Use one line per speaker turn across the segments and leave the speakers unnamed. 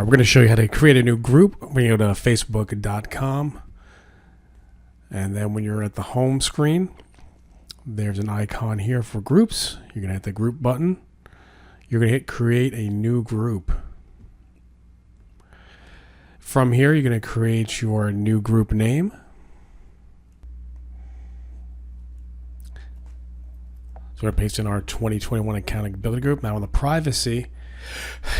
We're going to show you how to create a new group. We go to facebook.com, and then when you're at the home screen, there's an icon here for groups. You're going to hit the group button. You're going to hit create a new group. From here, you're going to create your new group name. So we're going to paste in our 2021 accountability group. Now on the privacy,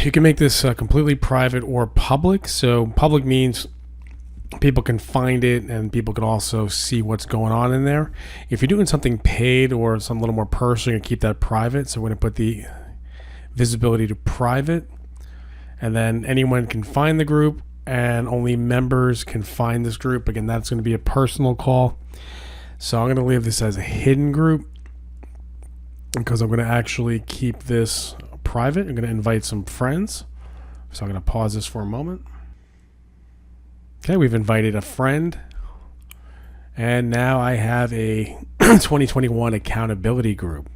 you can make this completely private or public. So public means people can find it and people can also see what's going on in there. If you're doing something paid or something a little more personal, you can keep that private. So we're going to put the visibility to private, and then anyone can find the group and only members can find this group. Again, that's going to be a personal call. So I'm going to leave this as a hidden group because I'm going to actually keep this private. I'm going to invite some friends. So I'm going to pause this for a moment. Okay, we've invited a friend. And now I have a 2021 accountability group.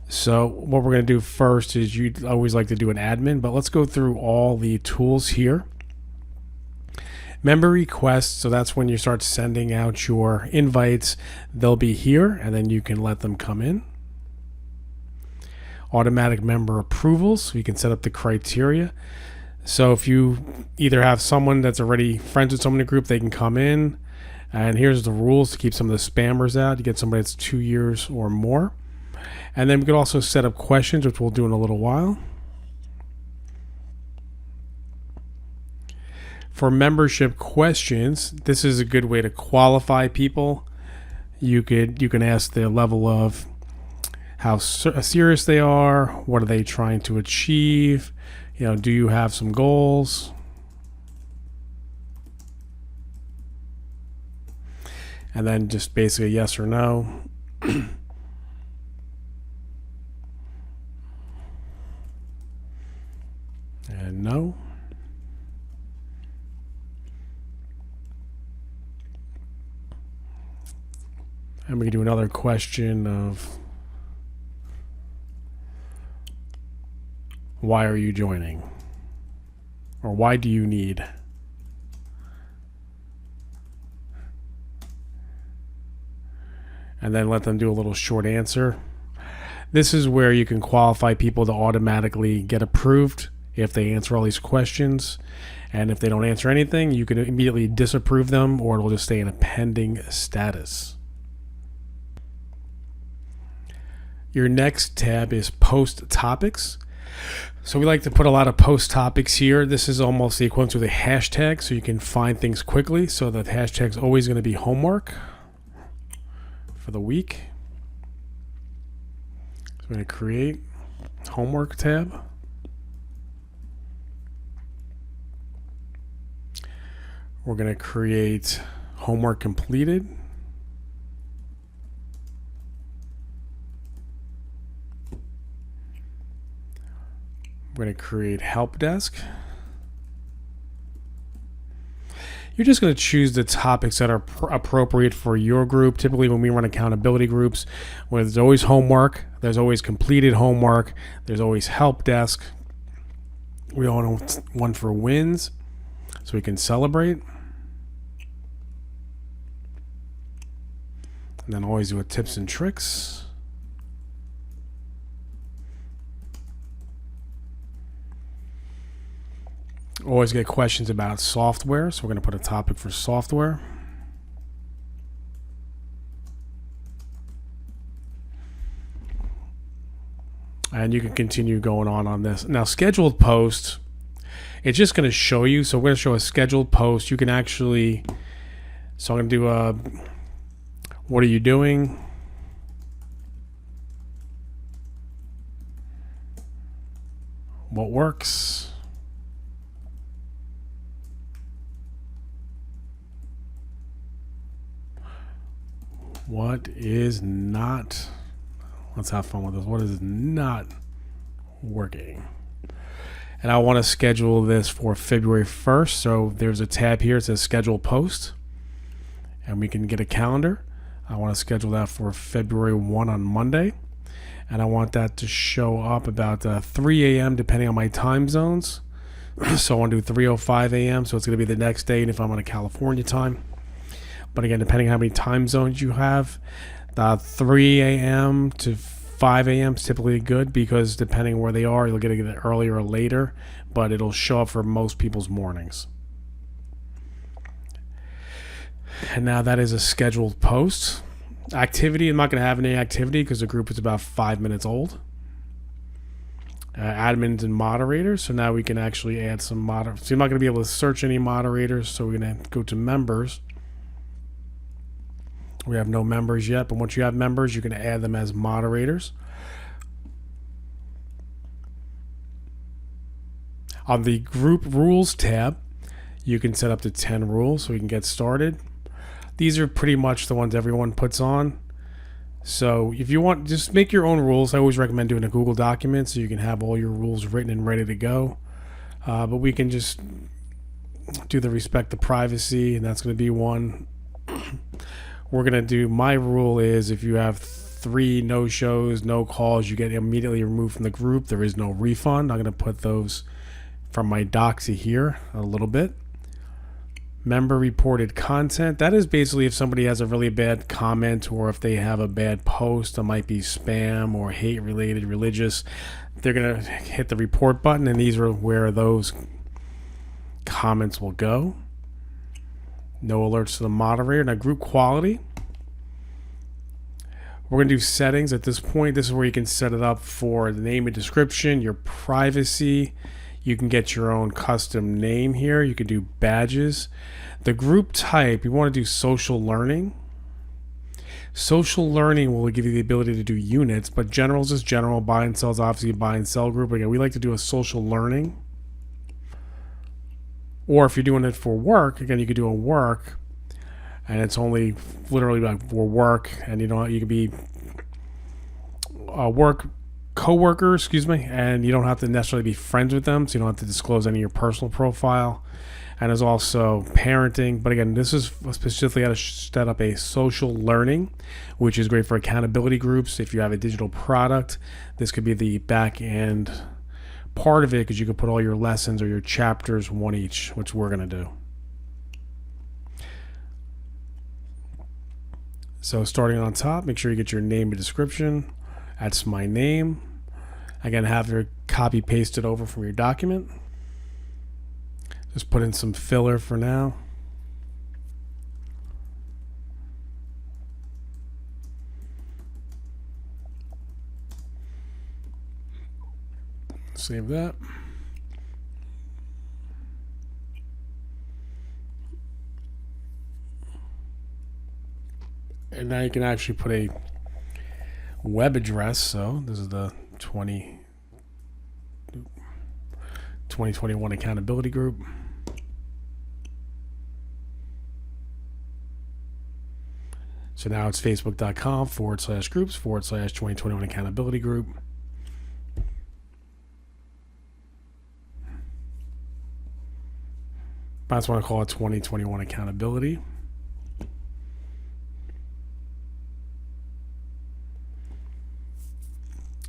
So what we're going to do first is you'd always like to do an admin, but let's go through all the tools here. Member requests, so that's when you start sending out your invites. They'll be here, and then you can let them come in. Automatic member approvals, so you can set up the criteria. So if you either have someone that's already friends with someone in the group, they can come in. And here's the rules to keep some of the spammers out. You get somebody that's 2 years or more. And then we could also set up questions, which we'll do in a little while. For membership questions, this is a good way to qualify people. You can ask the level of how serious they are, what are they trying to achieve, do you have some goals? And then just basically yes or no. And no. And we can do another question of why are you joining? Or why do you need? And then let them do a little short answer. This is where you can qualify people to automatically get approved if they answer all these questions. And if they don't answer anything, you can immediately disapprove them, or it'll just stay in a pending status. Your next tab is post topics. So we like to put a lot of post topics here. This is almost the equivalent to the hashtag, so you can find things quickly. So the hashtag is always going to be homework for the week. So we're going to create homework tab. We're going to create homework completed. We're going to create help desk. You're just going to choose the topics that are appropriate for your group. Typically when we run accountability groups, where there's always homework, there's always completed homework, there's always help desk. We want one for wins so we can celebrate. And then always do a tips and tricks. Always get questions about software, so we're going to put a topic for software. And you can continue going on this. Now, scheduled posts, it's just going to show you. So we're going to show a scheduled post. You can actually, so I'm going to do a, what are you doing? What works? What is not, let's have fun with this. What is not working? And I want to schedule this for February 1st. So there's a tab here. It says schedule post. And we can get a calendar. I want to schedule that for February 1 on Monday. And I want that to show up about 3 a.m. depending on my time zones. So I want to do 3:05 a.m. So it's going to be the next day, and if I'm on a California time. But again, depending on how many time zones you have, 3 a.m. to 5 a.m. is typically good, because depending where they are, you'll get it earlier or later, but it'll show up for most people's mornings. And now that is a scheduled post. Activity, I'm not going to have any activity because the group is about 5 minutes old. Admins and moderators. So now we can actually add some moderators. So you're not going to be able to search any moderators. So we're going to go to members. We have no members yet, but once you have members, you can add them as moderators. On the group rules tab, you can set up to 10 rules so we can get started. These are pretty much the ones everyone puts on. So if you want, just make your own rules. I always recommend doing a Google document so you can have all your rules written and ready to go. But we can just do the respect the privacy, and that's going to be one. We're going to do, my rule is if you have 3 no-shows, no calls, you get immediately removed from the group. There is no refund. I'm going to put those from my doxy here a little bit. Member reported content. That is basically if somebody has a really bad comment, or if they have a bad post that might be spam or hate related, religious, they're going to hit the report button, and these are where those comments will go. No alerts to the moderator. Now, group quality. We're going to do settings at this point. This is where you can set it up for the name and description, your privacy. You can get your own custom name here. You can do badges. The group type, you want to do social learning. Social learning will give you the ability to do units, but generals is general. Buy and sell is obviously a buy and sell group. Again, we like to do a social learning. Or if you're doing it for work, again, you could do a work, and it's only literally like for work, and you can be a work co-worker, and you don't have to necessarily be friends with them, so you don't have to disclose any of your personal profile. And there's also parenting, but again, this is specifically how to set up a social learning, which is great for accountability groups. If you have a digital product, this could be the back end part of it, because you could put all your lessons or your chapters, one each, which we're going to do. So starting on top, make sure you get your name and description. That's my name. Again, have your copy pasted over from your document. Just put in some filler for now. Save that. And now you can actually put a web address. So this is the 2021 accountability group. So now it's facebook.com/groups/2021 accountability group. I just want to call it 2021 accountability.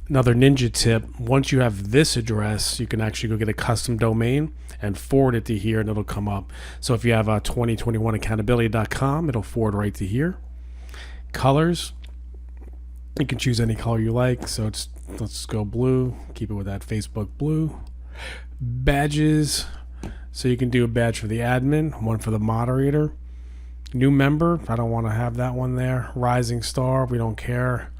Another ninja tip, once you have this address, you can actually go get a custom domain and forward it to here, and it'll come up. So if you have 2021accountability.com, it'll forward right to here. Colors, you can choose any color you like. So let's go blue, keep it with that Facebook blue. Badges, so you can do a badge for the admin, one for the moderator. New member, I don't want to have that one there. Rising star, we don't care.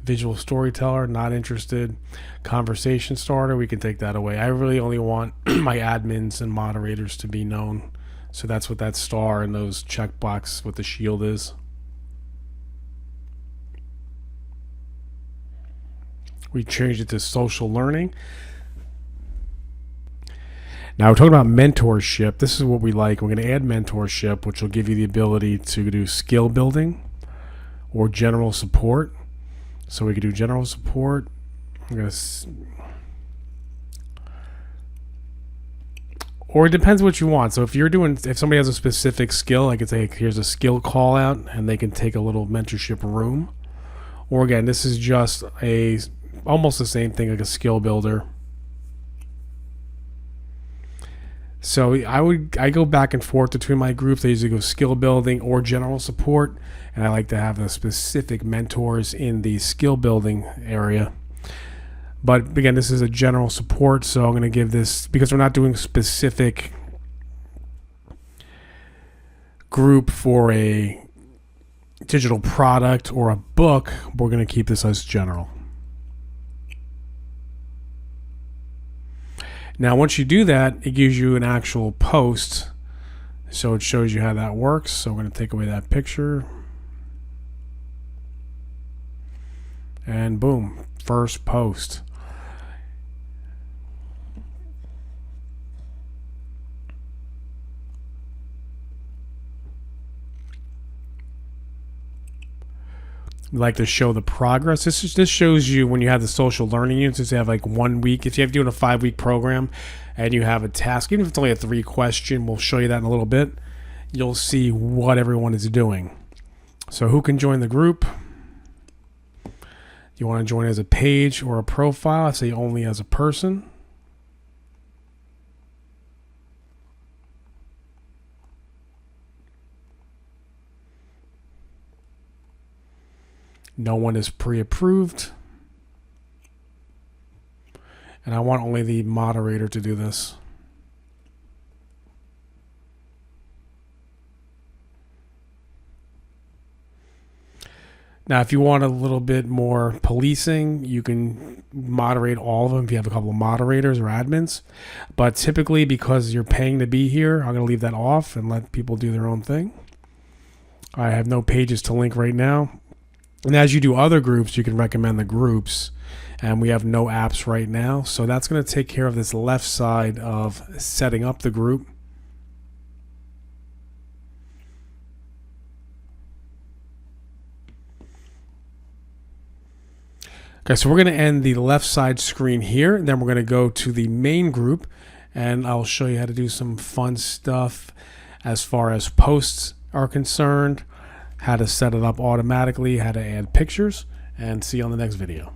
Visual storyteller, not interested. Conversation starter, we can take that away. I really only want my admins and moderators to be known. So that's what that star and those checkbox with the shield is. We changed it to social learning. Now we're talking about mentorship. This is what we like. We're going to add mentorship, which will give you the ability to do skill building or general support. So we could do general support. Or it depends what you want. So if somebody has a specific skill, I could say, here's a skill call out, and they can take a little mentorship room. Or again, this is just almost the same thing like a skill builder. So I go back and forth between my groups. I usually go skill building or general support, and I like to have the specific mentors in the skill building area. But again, this is a general support, so I'm going to give this, because we're not doing specific group for a digital product or a book, we're going to keep this as general. Now, once you do that, it gives you an actual post. So it shows you how that works. So we're going to take away that picture. And boom, first post. We like to show the progress. This shows you when you have the social learning units. You have like 1 week. If you're doing a 5-week program and you have a task, even if it's only a 3-question, we'll show you that in a little bit. You'll see what everyone is doing. So who can join the group? You want to join as a page or a profile? I say only as a person. No one is pre-approved. And I want only the moderator to do this. Now, if you want a little bit more policing, you can moderate all of them if you have a couple of moderators or admins. But typically, because you're paying to be here, I'm going to leave that off and let people do their own thing. I have no pages to link right now. And as you do other groups, you can recommend the groups. And we have no apps right now. So that's going to take care of this left side of setting up the group. Okay, so we're going to end the left side screen here. And then we're going to go to the main group. And I'll show you how to do some fun stuff as far as posts are concerned, how to set it up automatically, how to add pictures, and see you on the next video.